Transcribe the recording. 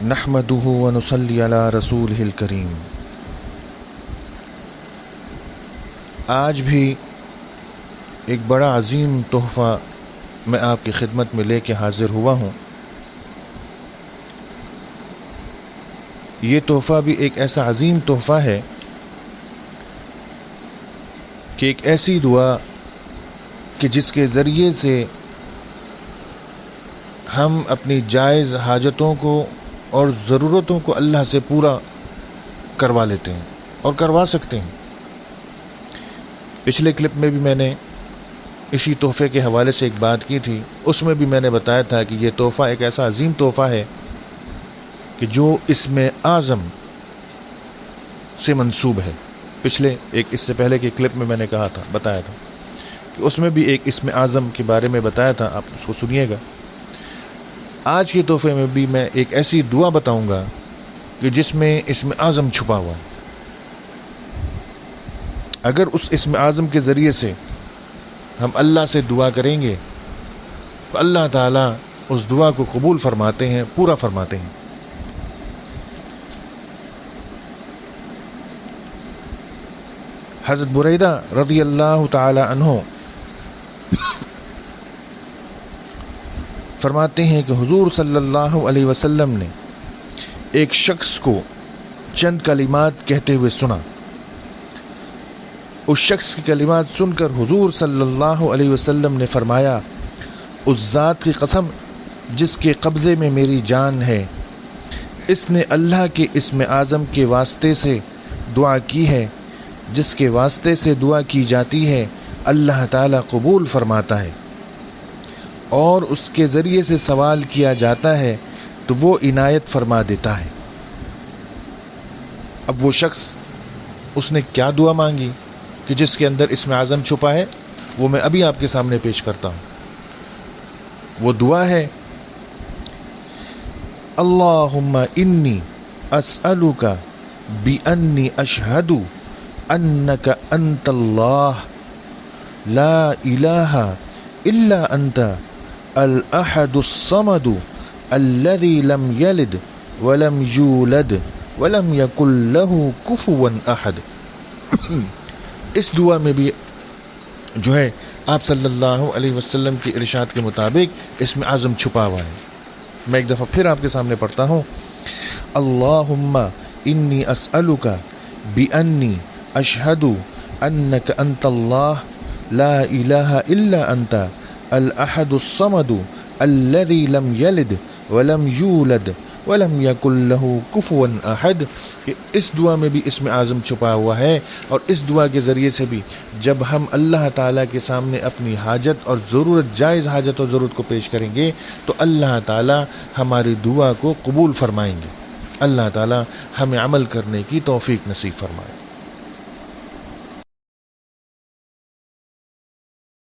نحمده ونصلي على رسوله الكريم. آج بھی ایک بڑا عظیم تحفہ میں آپ کی خدمت میں لے کے حاضر ہوا ہوں. یہ تحفہ بھی ایک ایسا عظیم تحفہ ہے کہ ایک ایسی دعا کہ جس کے ذریعے سے ہم اپنی جائز حاجتوں کو اور ضرورتوں کو اللہ سے پورا کروا لیتے ہیں اور کروا سکتے ہیں. پچھلے کلپ میں بھی میں نے اسی تحفے کے حوالے سے ایک بات کی تھی. اس میں بھی میں نے بتایا تھا کہ یہ تحفہ ایک ایسا عظیم تحفہ ہے کہ جو اسم اعظم سے منسوب ہے. پچھلے اس سے پہلے کے کلپ میں نے بتایا تھا کہ اس میں بھی ایک اسم اعظم کے بارے میں بتایا تھا. آپ اس کو سنیے گا. آج کے تحفے میں بھی میں ایک ایسی دعا بتاؤں گا کہ جس میں اسم اعظم چھپا ہوا ہے. اگر اس اسم اعظم کے ذریعے سے ہم اللہ سے دعا کریں گے تو اللہ تعالیٰ اس دعا کو قبول فرماتے ہیں, پورا فرماتے ہیں. حضرت بریدہ رضی اللہ تعالی عنہ فرماتے ہیں کہ حضور صلی اللہ علیہ وسلم نے ایک شخص کو چند کلمات کہتے ہوئے سنا. اس شخص کی کلمات سن کر حضور صلی اللہ علیہ وسلم نے فرمایا, اس ذات کی قسم جس کے قبضے میں میری جان ہے, اس نے اللہ کے اسم اعظم کے واسطے سے دعا کی ہے. جس کے واسطے سے دعا کی جاتی ہے اللہ تعالیٰ قبول فرماتا ہے, اور اس کے ذریعے سے سوال کیا جاتا ہے تو وہ عنایت فرما دیتا ہے. اب وہ شخص, اس نے کیا دعا مانگی کہ جس کے اندر اسم اعظم چھپا ہے, وہ میں ابھی آپ کے سامنے پیش کرتا ہوں. وہ دعا ہے, اللہم انی اسألک بانی اشہد انک انت اللہ لا الہ الا انت الاحد الصمد الذي لم يلد ولم يولد ولم يكن له كفوا احد. اس دعا میں بھی جو ہے آپ صلی اللہ علیہ وسلم کے ارشاد کے مطابق اسم اعظم چھپا ہوا ہے. میں ایک دفعہ پھر آپ کے سامنے پڑھتا ہوں. اللہم انی اسألک بانی اشہد انک انت اللہ لا الہ الا انت الاحد الصمد الذي لم يلد ولم يولد ولم يكن له كفوا احد. اس دعا میں بھی اسم اعظم چھپا ہوا ہے, اور اس دعا کے ذریعے سے بھی جب ہم اللہ تعالیٰ کے سامنے اپنی حاجت اور ضرورت, جائز حاجت اور ضرورت کو پیش کریں گے تو اللہ تعالیٰ ہماری دعا کو قبول فرمائیں گے. اللہ تعالیٰ ہمیں عمل کرنے کی توفیق نصیب فرمائے.